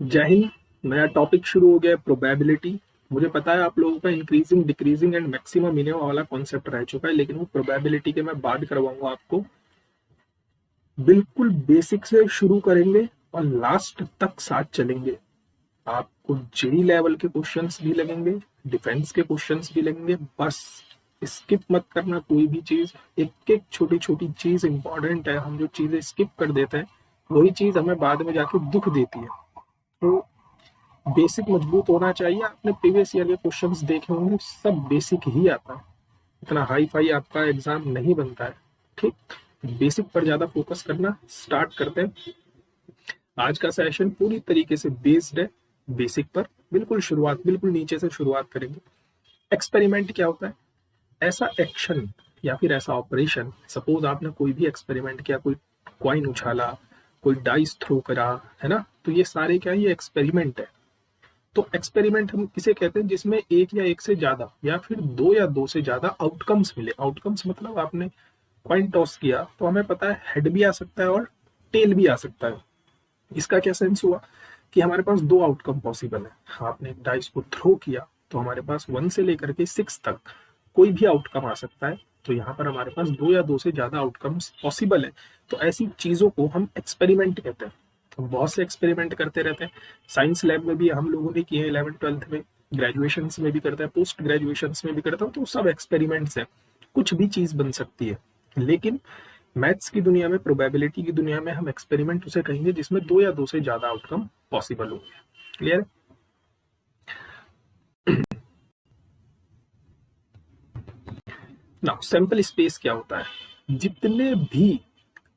जय हिंद। नया टॉपिक शुरू हो गया, प्रोबेबिलिटी। मुझे पता है आप लोगों का increasing decreasing and maximum minimum वाला कॉन्सेप्ट रह चुका है, लेकिन वो प्रोबेबिलिटी के मैं बात करवाऊंगा आपको। बिल्कुल बेसिक से शुरू करेंगे और लास्ट तक साथ चलेंगे। आपको जेई लेवल के क्वेश्चंस भी लगेंगे, डिफेंस के क्वेश्चंस भी लगेंगे। बस स्किप मत करना कोई भी चीज। एक एक छोटी छोटी चीज इंपॉर्टेंट है। हम जो चीजें स्किप कर देते हैं वही चीज हमें बाद में जाके दुख देती है। तो बेसिक मजबूत होना चाहिए। आपने प्रीवियस ईयर के क्वेश्चंस देखे होंगे, सब बेसिक ही आता है। इतना हाई फाई आपका एग्जाम नहीं बनता है। ठीक, बेसिक पर ज्यादा फोकस करना स्टार्ट करते हैं। आज का सेशन पूरी तरीके से बेस्ड है बेसिक पर। बिल्कुल शुरुआत, बिल्कुल नीचे से शुरुआत करेंगे। एक्सपेरिमेंट क्या होता है? ऐसा एक्शन या फिर ऐसा ऑपरेशन, सपोज आपने कोई भी एक्सपेरिमेंट किया, कोई कॉइन उछाला, कोई डाइस थ्रो करा, है ना, तो ये सारे क्या है, ये एक्सपेरिमेंट है। तो एक्सपेरिमेंट हम किसे कहते हैं? जिसमें एक या एक से ज्यादा या फिर दो या दो से ज्यादा आउटकम्स मिले। आउटकम्स मतलब आपने कॉइन टॉस किया तो हमें पता है हेड भी आ सकता है और टेल भी आ सकता है। इसका क्या सेंस हुआ कि हमारे पास दो आउटकम पॉसिबल है। आपने एक डाइस को थ्रो किया तो हमारे पास 1 से लेकर के 6 तक कोई भी आउटकम आ सकता है। तो यहाँ पर हमारे पास दो या दो से ज्यादा आउटकम्स पॉसिबल है। तो ऐसी चीजों को हम एक्सपेरिमेंट कहते हैं। तो बहुत से एक्सपेरिमेंट करते रहते हैं। साइंस लैब में भी हम लोगों ने किए, 11th-12th में, ग्रेजुएशन में भी करते हैं, पोस्ट ग्रेजुएशन में भी करते हैं। तो सब एक्सपेरिमेंट्स है। कुछ भी चीज बन सकती है। लेकिन मैथ्स की दुनिया में, प्रोबेबिलिटी की दुनिया में, हम एक्सपेरिमेंट उसे कहेंगे जिसमें दो या दो से ज्यादा आउटकम पॉसिबल हो। क्लियर? नाउ सैंपल स्पेस क्या होता है? जितने भी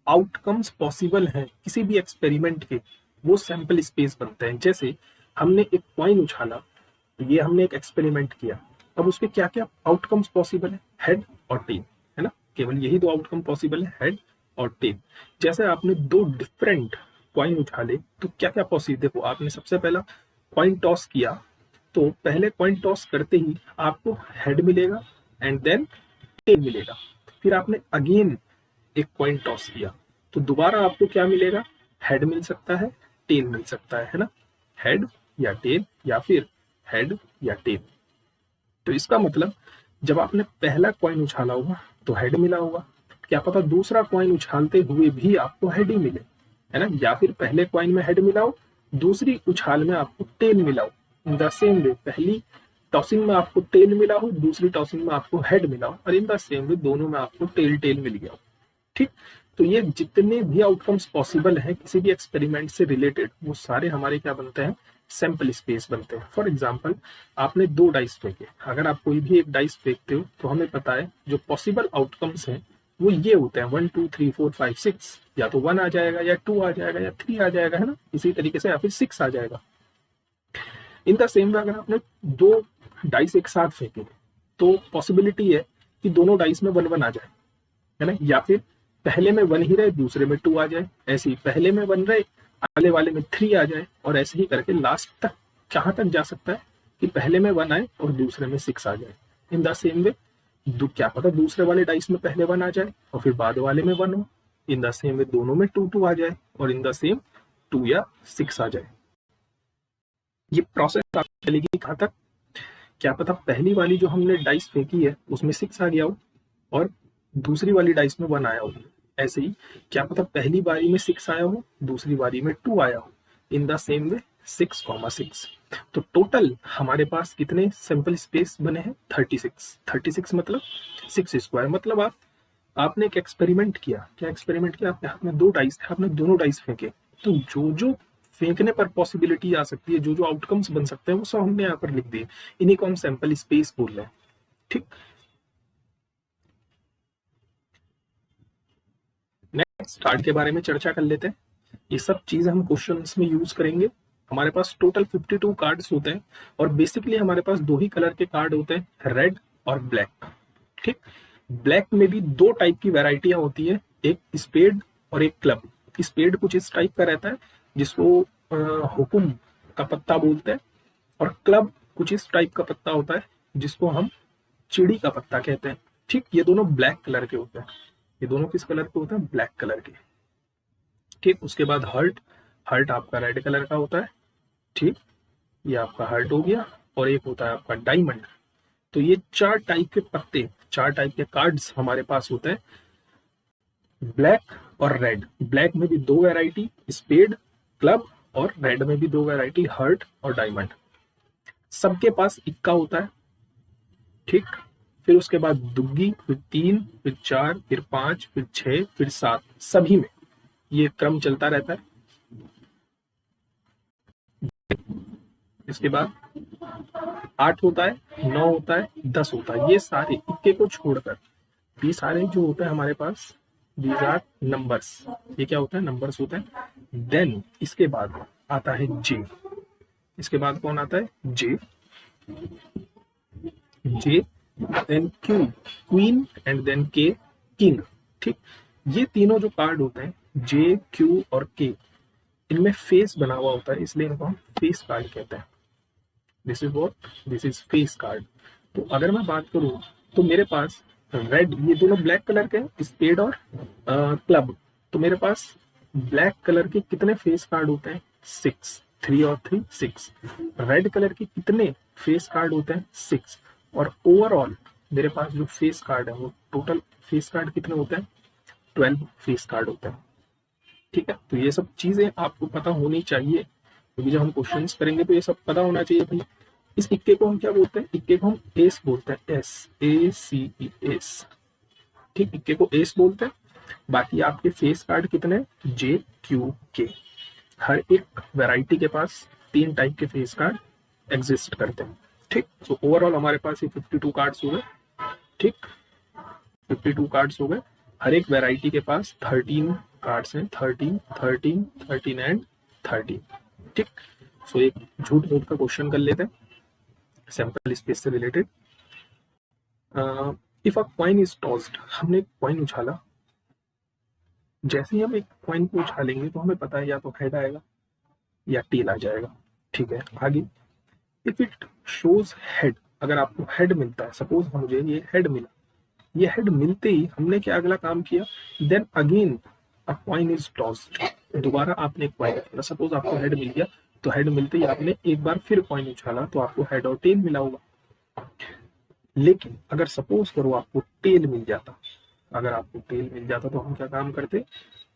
आउटकम्स पॉसिबल हैं किसी भी एक्सपेरिमेंट के, वो सैंपल स्पेस बनते हैं। जैसे हमने एक कॉइन उछाला, तो ये हमने एक एक्सपेरिमेंट किया। अब उसके क्या क्या आउटकम्स पॉसिबल है? हेड और टेल, है ना। केवल यही दो आउटकम पॉसिबल है, हेड और टेल। जैसे आपने दो डिफरेंट कॉइन उछाले तो क्या क्या पॉसिबल? देखो, आपने सबसे पहला कॉइन टॉस किया, तो पहले कॉइन टॉस करते ही आपको हेड मिलेगा एंड देन टेल मिलेगा। फिर आपने अगेन एक कॉइन टॉस किया तो दोबारा आपको क्या मिलेगा? हेड मिल सकता है, टेल मिल सकता है ना। हेड या टेल, या फिर हेड या टेल। तो इसका मतलब जब आपने पहला कॉइन उछाला होगा तो हेड मिला होगा। क्या पता दूसरा कॉइन उछालते हुए भी आपको हेड ही मिले, है ना। या फिर पहले कॉइन में हेड मिला हो, दूसरी उछाल में आपको टेल मिला हो। इन द सेम वे, पहली टॉसिंग में आपको टेल मिला हो, दूसरी टॉसिंग में आपको हेड मिला हो, और इन द सेम वे दोनों में आपको टेल टेल मिल गया हो। ठीक, तो ये जितने भी आउटकम्स पॉसिबल हैं किसी भी एक्सपेरिमेंट से रिलेटेड, वो सारे हमारे क्या बनते हैं? सैंपल स्पेस बनते हैं। फॉर एग्जाम्पल, आपने दो डाइस फेंके। अगर आप कोई भी एक डाइस फेंकते हो तो हमें पता है जो पॉसिबल आउटकम्स हैं वो ये होते हैं 1 2 3 4 5 6। या तो 1 आ जाएगा, या 2 आ जाएगा, या 3 आ जाएगा, है ना, इसी तरीके से, या फिर 6 आ जाएगा। इन द सेम वे, अगर आपने दो डाइस एक साथ फेंके तो पॉसिबिलिटी है कि दोनों डाइस में 1 1 आ जाए, है ना। या फिर पहले में 1 ही रहे, दूसरे में 2 आ जाए। ऐसे ही पहले में 1 रहे, अगले वाले में 3 आ जाए, और ऐसे ही करके लास्ट तक कहाँ तक जा सकता है कि पहले में 1 आए और दूसरे में 6 आ जाए। इन द सेम वे, क्या पता दूसरे वाले डाइस में पहले 1 आ जाए और फिर बाद वाले में 1 हो। इन द सेम वे दोनों में 2 2 आ जाए, और इन द सेम 2 या 6 आ जाए। ये प्रोसेस आपकी चलेगी कहाँ तक? क्या पता पहली वाली जो हमने डाइस फेंकी है उसमें 6 आ गया हो और दूसरी वाली डाइस में 1 आया हो। ऐसे ही क्या पता पहली बारी में 6 आया हो, दूसरी बारी में 2 आया हो। In the same way 6,6। तो टोटल हमारे पास कितने सैंपल स्पेस बने हैं? 36। 36 मतलब 6 स्क्वायर। मतलब आपने एक एक्सपेरिमेंट किया। क्या एक्सपेरिमेंट किया? आपके हाथ में दो डाइस थे, आपने दोनों डाइस फेंके, तो जो जो फेंकने पर पॉसिबिलिटी आ सकती है, जो जो आउटकम्स बन सकते हैं, वो सब हमने यहाँ पर लिख दिए। इन्हीं को हम सैंपल स्पेस बोल रहे हैं। ठीक, नेक्स्ट स्टार्ट के बारे में चर्चा कर लेते हैं। ये सब चीजें हम क्वेश्चंस में यूज करेंगे। हमारे पास टोटल 52 कार्ड्स होते हैं, और बेसिकली हमारे पास दो ही कलर के कार्ड होते हैं, रेड और ब्लैक। ठीक, ब्लैक में भी दो टाइप की वेराइटियां होती है, एक स्पेड और एक क्लब। स्पेड कुछ इस टाइप का रहता है जिसको हुकुम का पत्ता बोलते हैं, और क्लब कुछ इस टाइप का पत्ता होता है जिसको हम चिड़ी का पत्ता कहते हैं। ठीक, ये दोनों ब्लैक कलर के होते हैं। ये दोनों किस कलर के होते हैं? ब्लैक कलर के। ठीक, उसके बाद हर्ट। हर्ट आपका रेड कलर का होता है। ठीक, ये आपका हार्ट हो गया, और एक होता है आपका डायमंड। तो ये 4 टाइप के पत्ते, 4 टाइप के कार्ड्स हमारे पास होते हैं, ब्लैक और रेड। ब्लैक में भी 2 वैरायटी, स्पेड, क्लब, और रेड में भी 2 वैरायटी, हार्ट और डायमंड। सबके पास इक्का होता है, ठीक। फिर उसके बाद दुग्गी, फिर 3, फिर 4, फिर 5, फिर 6, फिर 7, सभी में ये क्रम चलता रहता है। इसके बाद 8 होता है, 9 होता है, 10 होता है। ये सारे इक्के को छोड़कर ये सारे जो होता है हमारे पास, दीज आर नंबर्स। ये क्या होता है? नंबर्स होता है। देन इसके बाद आता है जे। इसके बाद कौन आता है? J. J, then Q, queen, and then K, king. ठीक, ये तीनों जो कार्ड होते हैं, जे, क्यू और के, इनमें फेस बना हुआ होता है, इसलिए इनको हम फेस कार्ड कहते हैं। This is what? This is face card. तो अगर मैं बात करूं तो मेरे पास रेड, ये दोनों ब्लैक कलर के हैं, स्पेड और क्लब। तो मेरे पास ब्लैक कलर के कितने फेस कार्ड होते हैं? 6। 3 और 3 6। रेड कलर के कितने फेस कार्ड होते हैं? 6। और ओवरऑल मेरे पास जो फेस कार्ड है, वो टोटल फेस कार्ड कितने होते हैं? 12 फेस कार्ड होते हैं। ठीक है, तो ये सब चीजें आपको पता होनी चाहिए, क्योंकि जब हम क्वेश्चंस करेंगे तो ये सब पता होना चाहिए भाई। इस इक्के को हम क्या बोलते हैं? इक्के को हम एस बोलते हैं, एस, ए सी ई एस। ठीक, इक्के को एस बोलते हैं। बाकी आपके फेस कार्ड कितने? जे, क्यू, के। हर एक वैरायटी के पास 3 टाइप के फेस कार्ड एग्जिस्ट करते हैं। ठीक, तो ओवरऑल हमारे पास ये 52 कार्ड्स हो गए। ठीक, 52 कार्ड्स हो गए। हर एक वैरायटी के पास 13 कार्ड्स हैं, 13, 13, 13 एंड 13। ठीक, सो एक झूठ मूठ का क्वेश्चन कर लेते हैं सैंपल स्पेस से related. If a coin is tossed, हमने एक कॉइन उछाला। जैसे ही हम एक कॉइन को उछालेंगे तो हमें पता है या तो हेड आएगा या टेल आ जाएगा। ठीक है, आगे इफ इट शोज हेड, अगर आपको हेड मिलता है, सपोज मुझे ये हेड मिला, ये हेड मिलते ही हमने क्या अगला काम किया? Then again a coin is tossed, दोबारा आपने एक कॉइन उछाला। सपोज आपको हेड मिल गया, तो हेड मिलते ही आपने एक बार फिर कॉइन उछाला, तो आपको हेड और टेल मिला होगा। लेकिन अगर सपोज करो आपको टेल मिल जाता, अगर आपको टेल मिल जाता तो हम क्या काम करते?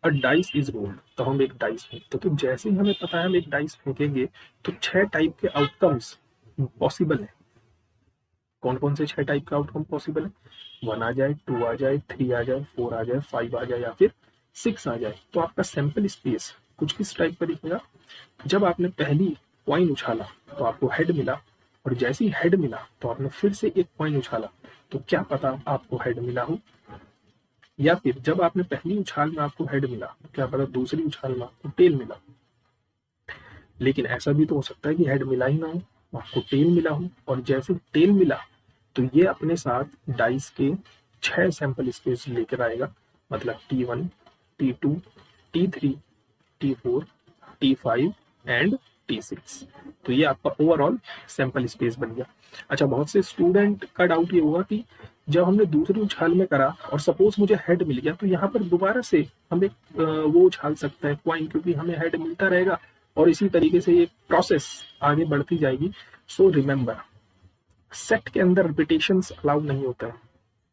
अ डाइस इज रोल्ड, तो हम एक डाइस फेंकते। तो जैसे ही हमें पता है हम एक डाइस फेंकेंगे तो 6 टाइप के आउटकम्स पॉसिबल है। कौन कौन से 6 टाइप के आउटकम पॉसिबल है? 1 आ जाए, 2 आ जाए, 3 आ जाए, 4 आ जाए, 5 आ जाए, या फिर 6 आ जाए। तो आपका सैंपल स्पेस कुछ किस टाइप का दिखेगा? जब आपने पहली कॉइन उछाला तो आपको हेड मिला, और जैसे ही हेड मिला तो आपने फिर से एक कॉइन उछाला, तो क्या पता आपको हेड मिला हो। या फिर जब आपने पहली उछाल में आपको हेड मिला, तो क्या पता दूसरी उछाल में आपको टेल मिला। लेकिन ऐसा भी तो हो सकता है कि हेड मिला ही ना हो, आपको टेल मिला हो, और जैसे टेल मिला तो ये अपने साथ डाइस के 6 सैंपल स्पेस लेकर आएगा। मतलब T1, T2, T3, T4, T5 and T6। तो ये आपका ओवरऑल सैंपल स्पेस बन गया। अच्छा, बहुत से स्टूडेंट का डाउट ये होगा कि जब हमने दूसरी उछाल में करा और सपोज मुझे हेड मिल गया, तो यहाँ पर दोबारा से हम एक वो उछाल सकते हैं कॉइन, क्योंकि हमें हेड मिलता रहेगा, और इसी तरीके से ये प्रोसेस आगे बढ़ती जाएगी। सो रिमेंबर, सेट के अंदर रिपीटेशंस अलाउ नहीं होता है,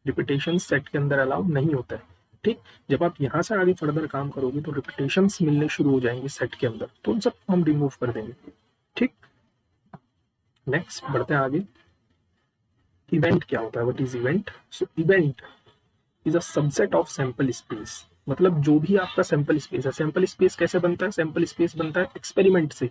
रिपीटेशन सेट के अंदर अलाउ नहीं होता है। ठीक, जब आप यहाँ से आगे फर्दर काम करोगे तो रिपीटेशंस मिलने शुरू हो जाएंगे सेट के अंदर, तो उन सबको हम रिमूव कर देंगे। ठीक, नेक्स्ट बढ़ते हैं आगे। इवेंट क्या होता है? What is event? So event is a subset of sample space. मतलब जो भी आपका सैंपल स्पेस है, सैंपल स्पेस कैसे बनता है? सैंपल स्पेस बनता है एक्सपेरिमेंट से।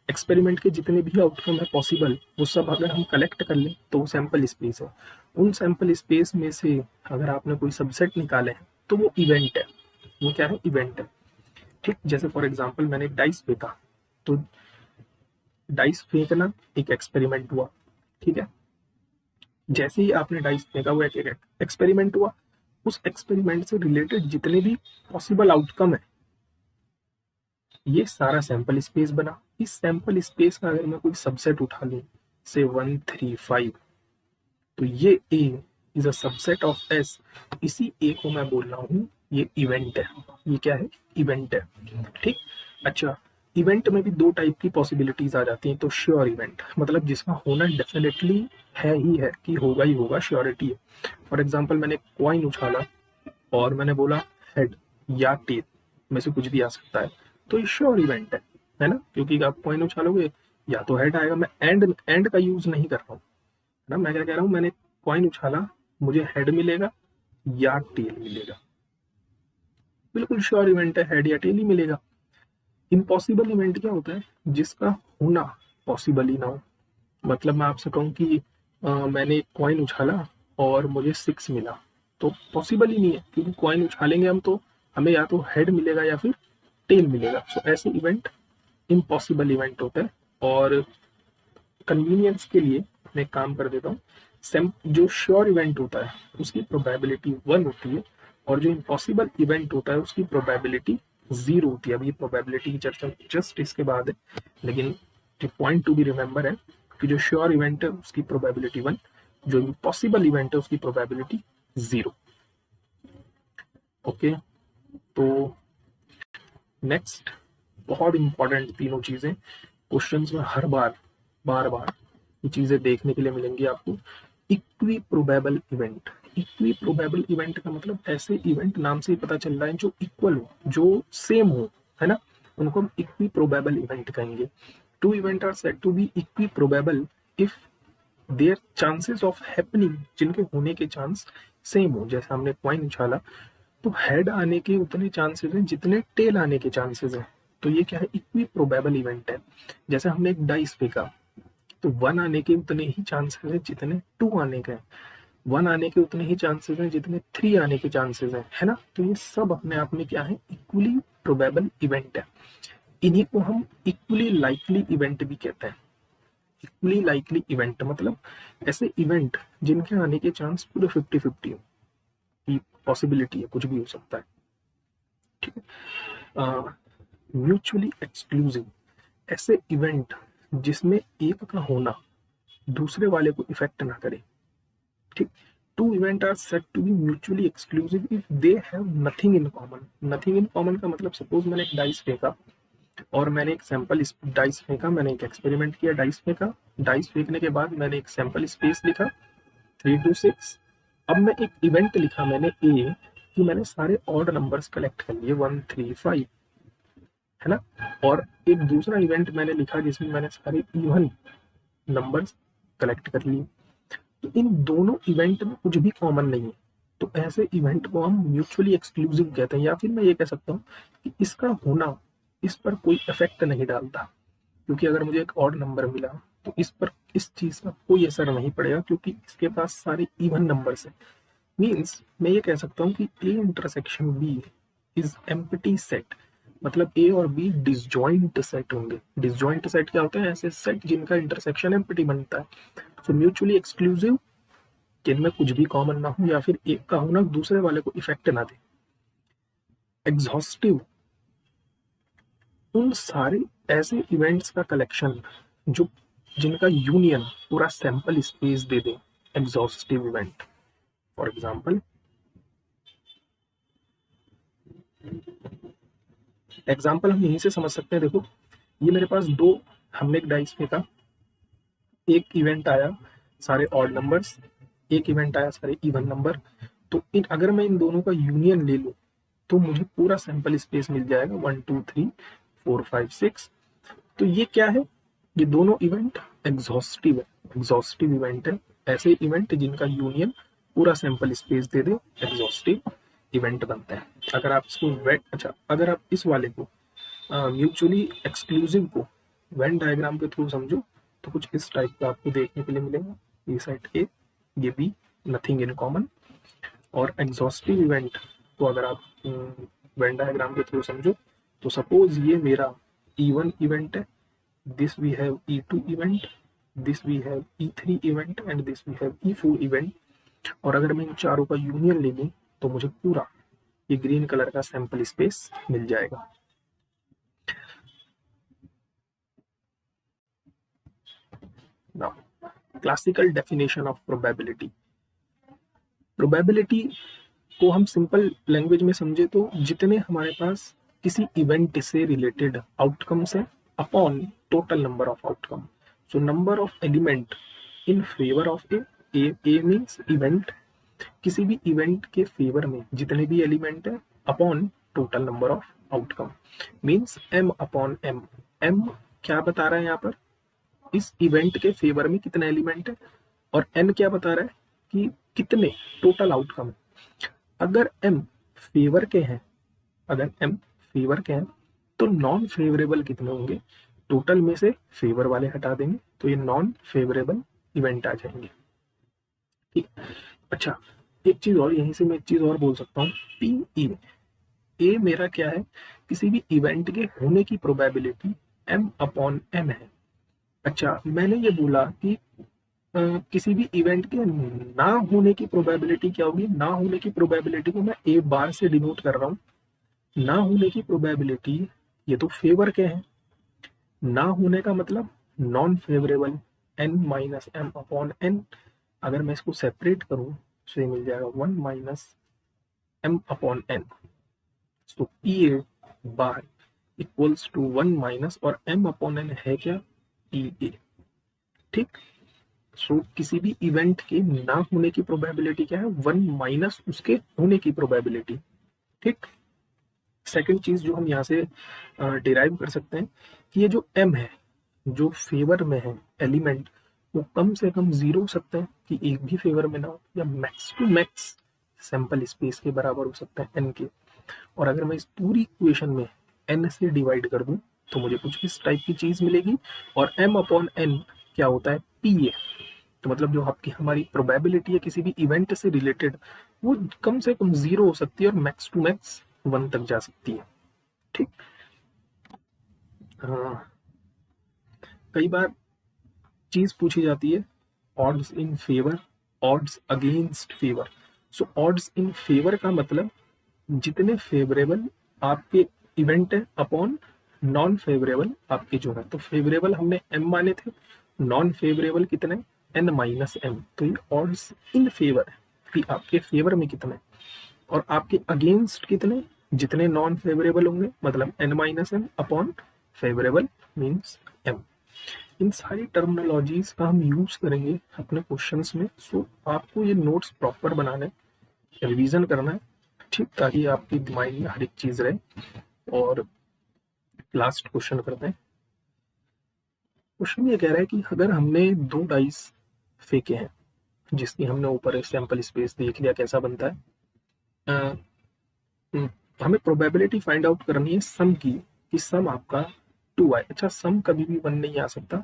एक्सपेरिमेंट के जितने भी आउटकम है पॉसिबल, वो सब अगर हम कलेक्ट कर लें तो वो सैंपल स्पेस है। उन सैंपल स्पेस में से अगर आपने कोई सबसेट निकाले हैं तो वो इवेंट है। वो क्या है? इवेंट है। ठीक, जैसे फॉर एग्जांपल मैंने डाइस फेंका, तो डाइस फेंकना एक एक्सपेरिमेंट हुआ। ठीक है, जैसे ही आपने डाइस फेंका, वो एक एक्सपेरिमेंट हुआ। उस एक्सपेरिमेंट से रिलेटेड जितने भी पॉसिबल आउटकम है, ये सारा सैंपल स्पेस बना। इस सैंपल स्पेस का अगर मैं कोई सबसेट उठा लूं, से 1, 3, 5, तो ये A is a subset of S. इसी ए को मैं बोल रहा हूँ ये इवेंट है। ये क्या है? इवेंट है। ठीक, अच्छा, इवेंट में भी दो टाइप की पॉसिबिलिटीज आ जाती हैं। तो श्योर इवेंट मतलब जिसका होना डेफिनेटली है ही है कि होगा ही होगा, श्योरिटी है। फॉर एग्जाम्पल मैंने कॉइन उछाला और मैंने बोला हेड या टेल में से कुछ भी आ सकता है, तो ये श्योर इवेंट है ना, क्योंकि आप कॉइन उछालोगे या तो हेड आएगा। मैं एंड का यूज नहीं कर रहा हूँ ना, मैं क्या कह रहा हूँ, मैंने कॉइन उछाला, मुझे हेड मिलेगा या टेल मिलेगा, बिल्कुल श्योर इवेंट है, हेड या टेल ही मिलेगा। इम्पॉसिबल इवेंट क्या होता है, जिसका होना पॉसिबल ही ना हो। मतलब मैं आपसे कहूँ कि मैंने एक कॉइन उछाला और मुझे 6 मिला, तो पॉसिबल ही नहीं है, क्योंकि कॉइन उछालेंगे हम तो हमें या तो हेड मिलेगा या फिर टेल मिलेगा। सो ऐसे इवेंट इम्पॉसिबल इवेंट होता है। और कन्वीनियंस के लिए मैं एक काम कर देता हूँ, जो श्योर इवेंट होता है उसकी प्रोबेबिलिटी 1 होती है, और जो इम्पॉसिबल इवेंट होता है उसकी प्रोबेबिलिटी 0 होती है। अभी प्रोबेबिलिटी की चर्चा जस्ट इसके बाद है, लेकिन जो पॉइंट टू बी रिमेंबर है कि जो श्योर इवेंट है उसकी प्रोबेबिलिटी 1, जो इम्पॉसिबल इवेंट है उसकी प्रोबेबिलिटी 0। ओके, तो नेक्स्ट बहुत इंपॉर्टेंट तीनों चीजें क्वेश्चंस में हर बार बार बार ये चीजें देखने के लिए मिलेंगी आपको। Equi probable event, equi probable event का मतलब ऐसे इवेंट, नाम से ही पता चल रहा है, जो इक्वल हो, जो सेम हो, है ना, उनको हम इक्वी प्रोबेबल इवेंट कहेंगे। Two event are said to be equi probable if their chances of happening, जिनके होने के चांस सेम हो। जैसे हमने कॉइन उछाला तो हेड आने के उतने चांसेस हैं जितने टेल आने के चांसेस हैं, तो ये क्या है, इक्वी प्रोबेबल इवेंट है। जैसे हमने एक डाइस फेंका तो 1 आने के उतने ही चांसेस हैं जितने 2 आने के हैं, 1 आने के उतने ही चांसेस हैं जितने 3 आने के चांसेस हैं, है ना। तो ये सब अपने आप में क्या है, इक्वली प्रोबेबल इवेंट है। इन्हीं को हम इक्वली लाइकली इवेंट भी कहते हैं। इक्वली लाइकली इवेंट मतलब ऐसे इवेंट जिनके आने के चांस पूरे 50-50 हो, की पॉसिबिलिटी है, कुछ भी हो सकता है, ठीक है। म्यूचुअली एक्सक्लूसिव, ऐसे इवेंट जिसमें एक का होना दूसरे वाले को इफेक्ट ना करे, ठीक। Two event are said to be mutually exclusive if they have nothing in common. Nothing in common का मतलब, सपोज मैंने एक डाइस फेंका और मैंने एक सैंपल डाइस फेंका, मैंने एक एक्सपेरिमेंट किया, डाइस फेंका, डाइस फेंकने के बाद मैंने एक सैंपल स्पेस लिखा 3 to 6। अब मैं एक इवेंट लिखा मैंने ए, कि मैंने सारे ऑड नंबर्स कलेक्ट कर लिए 1 3 5, है ना। और एक दूसरा इवेंट मैंने लिखा जिसमें मैंने सारे इवन नंबर्स कलेक्ट कर लिए। तो इन दोनों इवेंट में कुछ भी कॉमन नहीं है, तो ऐसे इवेंट को हम म्यूचुअली एक्सक्लूसिव कहते हैं। या फिर मैं ये कह सकता हूँ कि इसका होना इस पर कोई इफेक्ट नहीं डालता, क्योंकि अगर मुझे एक ऑड नंबर मिला तो इस पर इस चीज का कोई असर नहीं पड़ेगा, क्योंकि इसके पास सारे इवन नंबर्स हैं। मीन्स मैं ये कह सकता हूँ कि A intersection B is empty set, मतलब ए और बी डिसजॉइंट सेट होंगे। डिसजॉइंट सेट क्या होता है, ऐसे सेट जिनका इंटरसेक्शन एम्प्टी बनता है। तो म्यूचुअली एक्सक्लूसिव, जिनमें कुछ भी कॉमन ना हो या फिर एक का होना दूसरे वाले को इफेक्ट ना दे। एग्जॉस्टिव, उन सारे ऐसे इवेंट्स का कलेक्शन जो जिनका यूनियन पूरा sample space they they, exhaustive event. For example हम यहीं से समझ सकते हैं। देखो ये मेरे पास दो, हमने एक डाइस फेंका, एक इवेंट आया सारे ऑड नंबर्स, एक इवेंट आया सारे इवन नंबर। तो अगर मैं इन दोनों का यूनियन ले लूं तो मुझे पूरा सैंपल स्पेस मिल जाएगा 1 2 3 4 5 6। तो ये क्या है, ये दोनों इवेंट एग्जॉस्टिव है, एग्जॉस्टिव इवेंट है। ऐसे इवेंट जिनका यूनियन पूरा सैंपल स्पेस दे दे, एग्जॉस्टिव इवेंट बनता है। अगर आप इसको अच्छा, अगर आप इस वाले को म्यूचुअली एक्सक्लूसिव को वेन डायग्राम के थ्रू समझो तो कुछ इस टाइप का आपको देखने के लिए मिलेगा। ये सेट ए, ये बी, नथिंग इन कॉमन। और एग्जॉस्टिव इवेंट को अगर आप वेन डायग्राम के थ्रू समझो तो सपोज ये मेरा E1 इवेंट है, this we have E2 event, this we have E3 event and this we have E4 event. और अगर मैं इन चारों का यूनियन ले लूं तो मुझे पूरा ये ग्रीन कलर का सैंपल स्पेस मिल जाएगा। Now classical definition of probability. Probability को हम सिंपल लैंग्वेज में समझे तो जितने हमारे पास किसी इवेंट से रिलेटेड आउटकम्स है upon total number of outcome. So number of element in favour of A means event, किसी भी इवेंट के फेवर में जितने भी एलिमेंट है upon total number of outcome means m upon m। m क्या बता रहा है यहाँ पर, इस इवेंट के फेवर में कितने एलिमेंट है, और n क्या बता रहा है कि कितने टोटल आउटकम है। अगर m फेवर के हैं, अगर m फेवर के हैं तो नॉन फेवरेबल कितने होंगे, टोटल में से फेवर वाले हटा देंगे तो ये नॉन फेवरेबल इवेंट आ जाएंगे। ठीक, अच्छा एक चीज और, यहीं से मैं एक चीज और बोल सकता हूँ, पी ई ए मेरा क्या है, किसी भी इवेंट के होने की प्रोबेबिलिटी m अपॉन n है। अच्छा मैंने ये बोला कि किसी भी इवेंट के ना होने की प्रोबेबिलिटी क्या होगी, ना होने की प्रोबेबिलिटी को मैं ए बार से डिनोट कर रहा हूँ। ना होने की प्रोबेबिलिटी, ये तो फेवर के हैं, ना होने का मतलब non favourable n minus m upon n। अगर मैं इसको सेपरेट करूं तो ये मिल जाएगा 1 माइनस m अपॉन n। तो P A bar equals to 1 minus, और m अपॉन n है क्या, पी ए। ठीक, सो किसी भी इवेंट के ना होने की प्रोबेबिलिटी क्या है, 1 माइनस उसके होने की प्रोबेबिलिटी। ठीक, सेकंड चीज जो हम यहाँ से डिराइव कर सकते हैं कि ये जो m है, जो फेवर में है एलिमेंट, वो कम से कम 0 हो सकते हैं कि एक भी फेवर में ना हो, या max to max sample space के बराबर हो सकता है n के। और अगर मैं इस पूरी इक्वेशन में n से डिवाइड कर दूं तो मुझे कुछ इस टाइप की चीज मिलेगी, और m अपॉन n क्या होता है, पी ए। तो मतलब जो आपकी हमारी प्रोबेबिलिटी है किसी भी इवेंट से रिलेटेड, वो कम से कम 0 हो सकती है और मैक्स टू मैक्स 1 तक जा सकती है। ठीक, कई बार चीज पूछी जाती है odds in favour, odds against favour. So odds in favour का मतलब जितने फेवरेबल आपके इवेंट है अपॉन नॉन फेवरेबल आपके जो है। तो फेवरेबल हमने m माने थे, नॉन फेवरेबल कितने, n माइनस m। तो ये ऑड्स इन फेवर है कि आपके फेवर में कितने, और आपके अगेंस्ट कितने, जितने नॉन फेवरेबल होंगे मतलब n minus m upon favourable means m। इन सारी टर्मिनोलॉजीज का हम यूज करेंगे अपने क्वेश्चंस में। सो आपको ये नोट्स प्रॉपर बनाना है, रिवीजन करना है, ठीक, ताकि आपके दिमाग में हर एक चीज रहे। और लास्ट क्वेश्चन करते हैं। क्वेश्चन ये कह रहा है कि अगर हमने 2 डाइस फेंके हैं, जिसकी हमने ऊपर सैंपल स्पेस देख लिया कैसा बनता है, हमें प्रोबेबिलिटी फाइंड आउट करनी है सम की, कि सम आपका 2 आए। अच्छा सम कभी भी 1 नहीं आ सकता,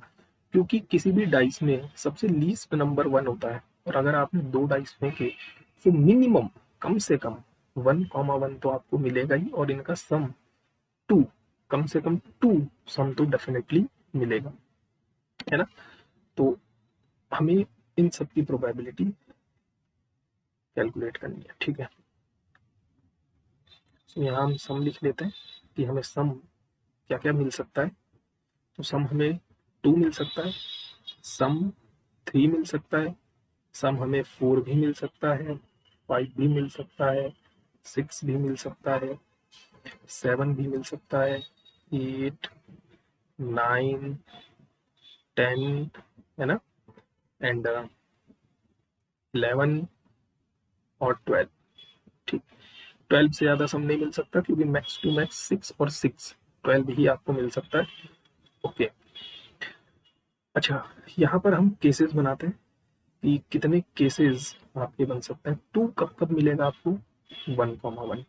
क्योंकि किसी भी डाइस में सबसे लीस्ट नंबर 1 होता है, और अगर आपने 2 डाइस फेंके तो मिनिमम कम से कम 1,1 तो आपको मिलेगा ही, और इनका सम 2, कम से कम 2 सम तो डेफिनेटली मिलेगा, है ना। तो हमें इन सब की प्रोबेबिलिटी कैलकुलेट करनी है, ठीक है। तो यहाँ हम सम लिख लेते हैं कि हमें सम क्या क्या मिल सकता है। तो सम हमें 2 मिल सकता है, सम 3 मिल सकता है, सम हमें 4 भी मिल सकता है, 5 भी मिल सकता है, 6 भी मिल सकता है, 7 भी मिल सकता है, 8, 9, 10, है ना, एंड 11 और 12। ठीक, 12 से ज्यादा सम नहीं मिल सकता, क्योंकि मैक्स टू मैक्स 6 और 6, 12 ही आपको मिल सकता है। ओके, अच्छा यहाँ पर हम केसेस बनाते हैं कि कितने केसेस आपके बन सकते हैं। 2 कब कब मिलेगा आपको, 1,1,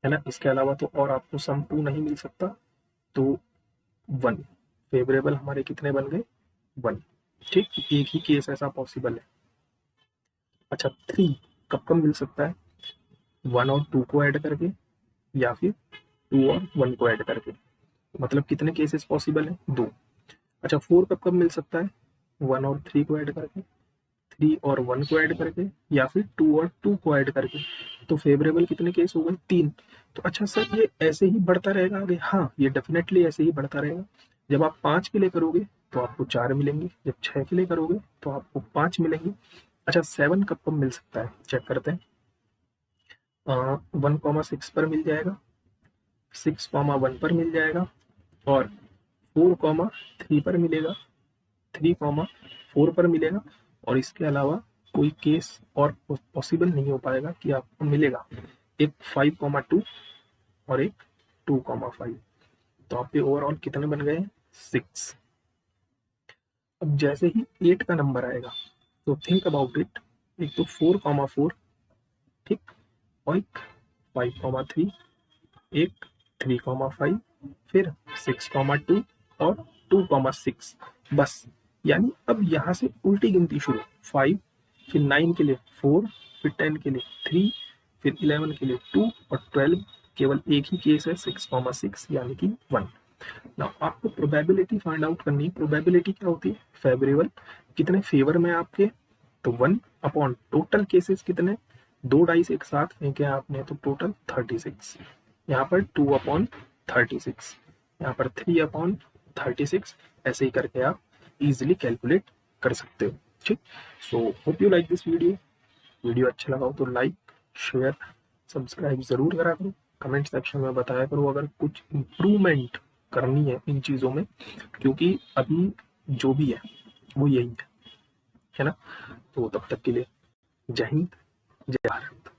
है ना। इसके अलावा तो और आपको सम 2 नहीं मिल सकता। तो 1 फेवरेबल हमारे कितने बन गए, 1। ठीक, एक ही केस ऐसा पॉसिबल है। अच्छा 3 कब कब मिल सकता है, 1 और 2 को ऐड करके, या फिर 2 और 1 को ऐड करके। मतलब कितने केसेस पॉसिबल है, 2। अच्छा 4 कब कब मिल सकता है, 1 और 3 को ऐड करके, 3 और 1 को ऐड करके, या फिर 2 और 2 को ऐड करके। तो फेवरेबल कितने केस हो गए, 3। तो अच्छा सर ये ऐसे ही बढ़ता रहेगा आगे, हाँ ये डेफिनेटली ऐसे ही बढ़ता रहेगा। जब आप 5 के लिए करोगे तो आपको 4 मिलेंगे, जब 6 के लिए करोगे तो आपको 5 मिलेंगे। अच्छा 7 कब कब मिल सकता है, चेक करते हैं। 1,6 पर मिल जाएगा, 6,1 पर मिल जाएगा और 4,3 पर मिलेगा, 3,4 पर मिलेगा। और इसके अलावा कोई केस और पॉसिबल नहीं हो पाएगा कि आपको मिलेगा एक 5,2 और एक 2,5। तो आपके ओवरऑल कितने बन गए? 6। अब जैसे ही 8 का नंबर आएगा तो थिंक अबाउट इट, एक तो 4,4, ठीक, और एक 5,3, एक 3,5, फिर 6,2 और 2,6। बस, यानी अब यहाँ से उल्टी गिनती शुरू। 5, फिर 9 के लिए 4, फिर 10 के लिए 3, फिर 11 के लिए 2 और 12 केवल एक ही केस है 6,6 यानी कि 1। नाउ आपको प्रोबेबिलिटी फाइंड आउट करनी है। प्रोबेबिलिटी क्या होती है? फेवरेबल, कितने फेवर में आपके, तो 1 अपॉन टोटल केसेस कितने, 2 डाइस एक साथ फेंके आपने तो टोटल 36। यहाँ पर 2/36, यहाँ पर 3/36, ऐसे ही करके आप इजिली कैलकुलेट कर सकते हो। ठीक, so hope you like this video. Video अच्छा लगा हो तो लाइक, शेयर, सब्सक्राइब जरूर करा करो। कमेंट सेक्शन में बताया करो अगर कुछ इम्प्रूवमेंट करनी है इन चीज़ों में, क्योंकि अभी जो भी है वो यही है ना। तो तब तक के लिए जय हिंद, जय भारत।